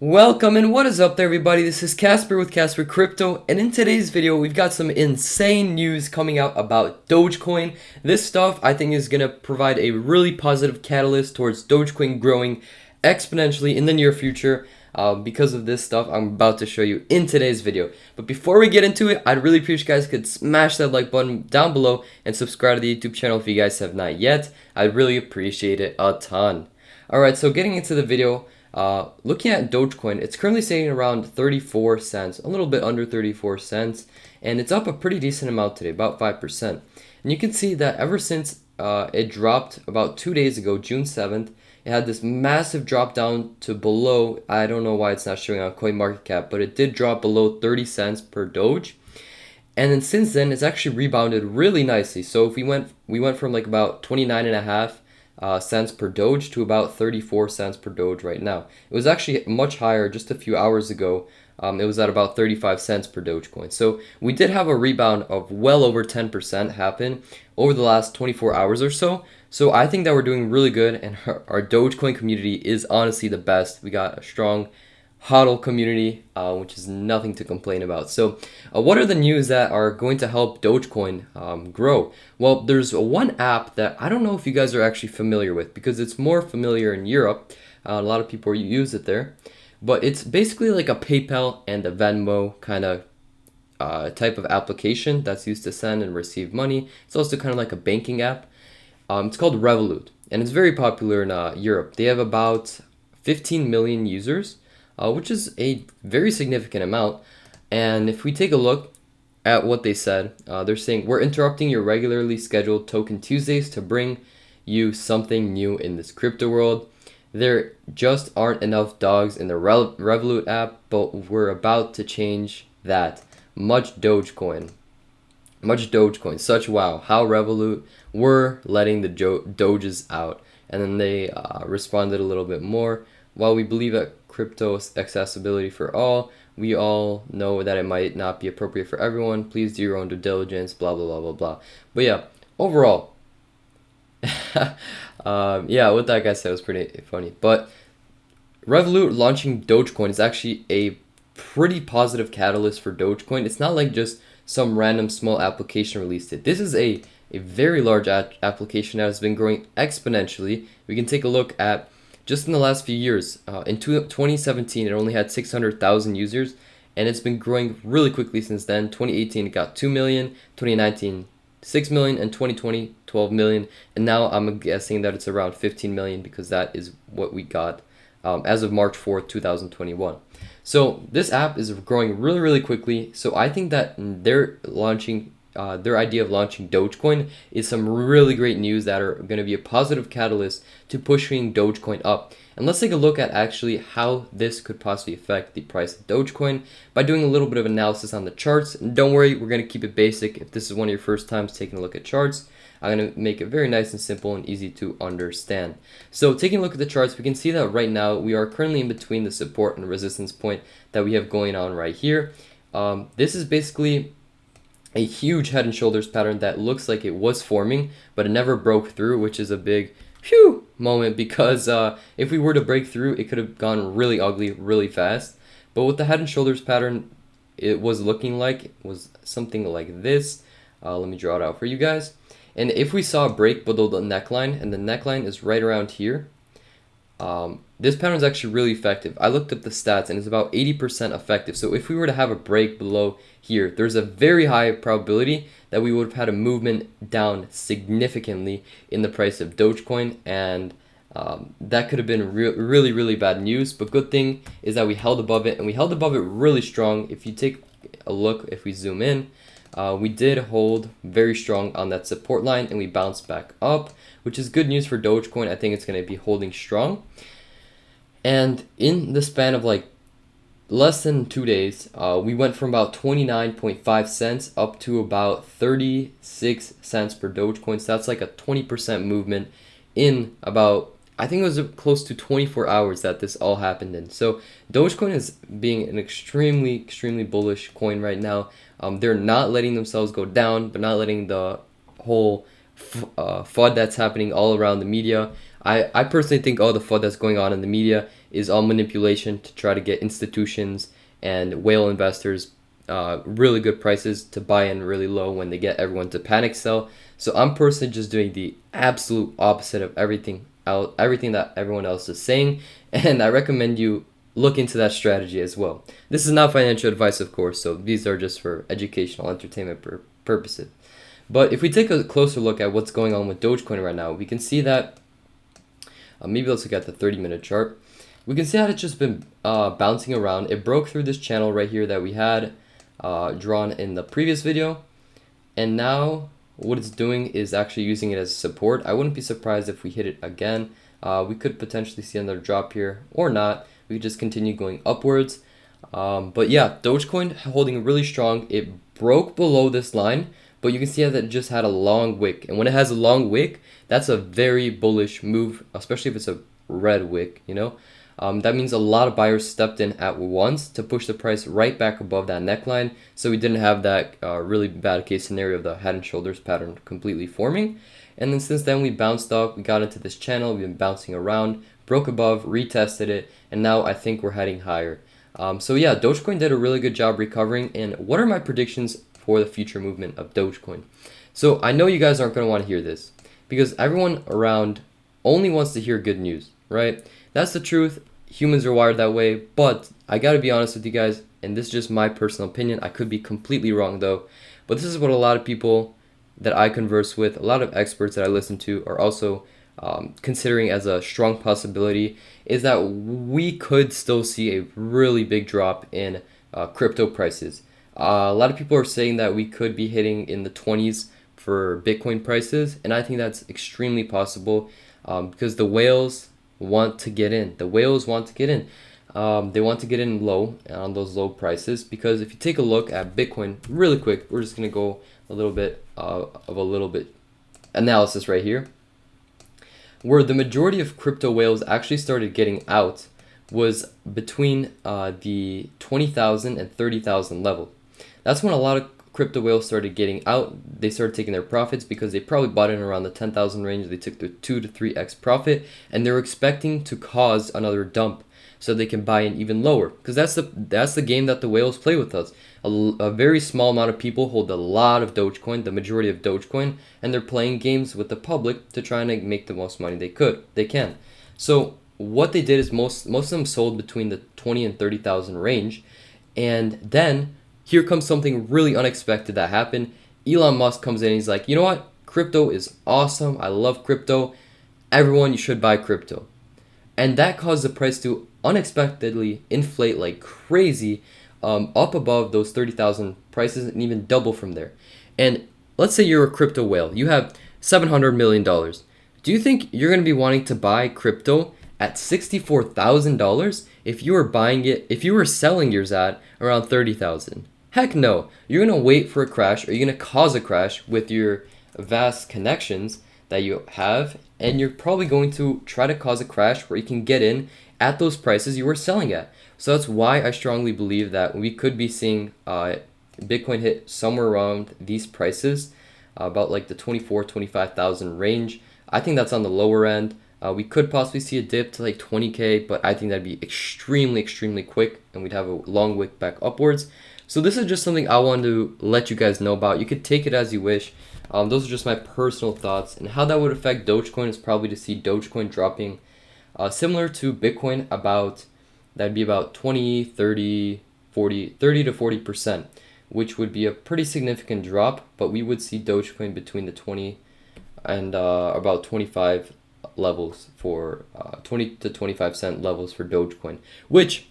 Welcome and what is up there, everybody? This is Casper with Casper Crypto, and in today's video we've got some insane news coming out about Dogecoin. This stuff I think is going to provide a really positive catalyst towards Dogecoin growing exponentially in the near future because of this stuff I'm about to show you in today's video. But before we get into it, I'd really appreciate you guys could smash that like button down below and subscribe to the YouTube channel if you guys have not yet. I'd really appreciate it a ton. Alright, so getting into the video. Looking at Dogecoin, it's currently sitting around 34 cents, a little bit under 34 cents, and it's up a pretty decent amount today, about 5%. And you can see that ever since it dropped about 2 days ago, June 7th, it had this massive drop down to below, I don't know why it's not showing on CoinMarketCap, but it did drop below 30 cents per Doge. And then since then, it's actually rebounded really nicely. So if we went from like about 29.5 cents per Doge to about 34 cents per Doge right now. It was actually much higher just a few hours ago. It was at about 35 cents per Dogecoin. So we did have a rebound of well over 10% happen over the last 24 hours or so. So I think that we're doing really good, and our Dogecoin community is honestly the best. We got a strong HODL community, which is nothing to complain about. So what are the news that are going to help Dogecoin grow? Well, there's one app that I don't know if you guys are actually familiar with, because it's more familiar in Europe. A lot of people use it there, but it's basically like a PayPal and a Venmo kind of type of application that's used to send and receive money. It's also kind of like a banking app. It's called Revolut, and it's very popular in Europe. They have about 15 million users, which is a very significant amount. And if we take a look at what they said, they're saying, we're interrupting your regularly scheduled Token Tuesdays to bring you something new in this crypto world. There just aren't enough dogs in the Revolut app, but we're about to change that. Much Dogecoin. Such wow. How Revolut were letting the Doges out. And then they responded a little bit more. While we believe that crypto accessibility for all, we all know that it might not be appropriate for everyone. Please do your own due diligence, blah, blah, blah, blah, blah. But yeah, overall, yeah, what that guy said was pretty funny. But Revolut launching Dogecoin is actually a pretty positive catalyst for Dogecoin. It's not like just some random small application released it. This is a very large application that has been growing exponentially. We can take a look at just in the last few years. In 2017, it only had 600,000 users, and it's been growing really quickly since then. 2018, it got 2 million, 2019, 6 million, and 2020, 12 million. And now I'm guessing that it's around 15 million because that is what we got as of March 4th, 2021. So this app is growing really, really quickly. So I think that they're launching their idea of launching Dogecoin is some really great news that are going to be a positive catalyst to pushing Dogecoin up. And let's take a look at actually how this could possibly affect the price of Dogecoin by doing a little bit of analysis on the charts. And don't worry, we're going to keep it basic. If this is one of your first times taking a look at charts, I'm going to make it very nice and simple and easy to understand. So taking a look at the charts, we can see that right now we are currently in between the support and resistance point that we have going on right here. This is basically a huge head and shoulders pattern that looks like it was forming, but it never broke through, which is a big phew moment, because if we were to break through, it could have gone really ugly really fast. But what the head and shoulders pattern it was looking like, it was something like this. Let me draw it out for you guys. And if we saw a break below the neckline, and the neckline is right around here, this pattern is actually really effective. I looked up the stats and it's about 80% effective. So if we were to have a break below here, there's a very high probability that we would have had a movement down significantly in the price of Dogecoin, and that could have been really, really bad news. But good thing is that we held above it, and we held above it really strong. If you take a look, if we zoom in, we did hold very strong on that support line, and we bounced back up, which is good news for Dogecoin. I think it's going to be holding strong. And in the span of like less than 2 days, we went from about 29.5 cents up to about 36 cents per Dogecoin. So that's like a 20% movement in about, I think it was close to 24 hours that this all happened in. So Dogecoin is being an extremely, extremely bullish coin right now. They're not letting themselves go down. They're not letting the whole FUD that's happening all around the media. I personally think all the FUD that's going on in the media is all manipulation to try to get institutions and whale investors really good prices to buy in really low when they get everyone to panic sell. So I'm personally just doing the absolute opposite of everything that everyone else is saying, and I recommend you look into that strategy as well. This is not financial advice, of course, so these are just for educational entertainment purposes. But if we take a closer look at what's going on with Dogecoin right now, we can see that maybe let's look at the 30-minute chart. We can see how it's just been bouncing around. It broke through this channel right here that we had drawn in the previous video, and now what it's doing is actually using it as support. I wouldn't be surprised if we hit it again. We could potentially see another drop here or not. We could just continue going upwards. But yeah, Dogecoin holding really strong. It broke below this line, but you can see that it just had a long wick. And when it has a long wick, that's a very bullish move, especially if it's a red wick, you know. That means a lot of buyers stepped in at once to push the price right back above that neckline. So we didn't have that really bad case scenario of the head and shoulders pattern completely forming. And then since then we bounced up, we got into this channel, we've been bouncing around, broke above, retested it, and now I think we're heading higher. So yeah, Dogecoin did a really good job recovering. And what are my predictions for the future movement of Dogecoin? So I know you guys aren't going to want to hear this because everyone around only wants to hear good news, right? That's the truth. Humans are wired that way, but I gotta be honest with you guys, and this is just my personal opinion. I could be completely wrong though, but this is what a lot of people that I converse with, a lot of experts that I listen to are also considering as a strong possibility, is that we could still see a really big drop in crypto prices. A lot of people are saying that we could be hitting in the 20s for Bitcoin prices, and I think that's extremely possible because the whales want to get in. The whales want to get in. They want to get in low on those low prices, because if you take a look at Bitcoin really quick, we're just going to go a little bit analysis right here. Where the majority of crypto whales actually started getting out was between the 20,000 and 30,000 level. That's when a lot of crypto whales started getting out. They started taking their profits because they probably bought in around the 10,000 range. They took the 2 to 3x profit, and they're expecting to cause another dump so they can buy in even lower, because that's the game that the whales play with us. A very small amount of people hold a lot of Dogecoin, the majority of Dogecoin, and they're playing games with the public to try and make the most money they can. So what they did is most of them sold between the 20 and 30,000 range, and then here comes something really unexpected that happened. Elon Musk comes in and he's like, you know what? Crypto is awesome. I love crypto. Everyone, you should buy crypto. And that caused the price to unexpectedly inflate like crazy, up above those 30,000 prices and even double from there. And let's say you're a crypto whale. You have $700 million. Do you think you're going to be wanting to buy crypto at $64,000 if you were selling yours at around 30,000? Heck no. You're going to wait for a crash, or you're going to cause a crash with your vast connections that you have, and you're probably going to try to cause a crash where you can get in at those prices you were selling at. So that's why I strongly believe that we could be seeing Bitcoin hit somewhere around these prices, about like the 25,000 range. I think that's on the lower end. We could possibly see a dip to like 20K, but I think that'd be extremely, extremely quick, and we'd have a long wick back upwards. So this is just something I wanted to let you guys know about. You could take it as you wish. Those are just my personal thoughts, and how that would affect Dogecoin is probably to see Dogecoin dropping similar to Bitcoin, that'd be about 30 to 40%, which would be a pretty significant drop, but we would see Dogecoin between the 20 and about 25 levels for 20 to 25 cent levels for Dogecoin, which,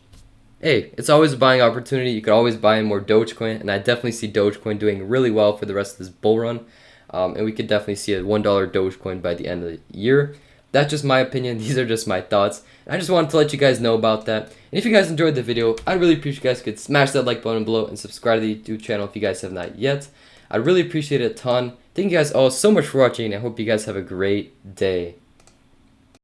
hey, it's always a buying opportunity. You could always buy in more Dogecoin, and I definitely see Dogecoin doing really well for the rest of this bull run. And we could definitely see a $1 Dogecoin by the end of the year. That's just my opinion. These are just my thoughts. I just wanted to let you guys know about that. And if you guys enjoyed the video, I'd really appreciate you guys could smash that like button below and subscribe to the YouTube channel if you guys have not yet. I'd really appreciate it a ton. Thank you guys all so much for watching, and I hope you guys have a great day.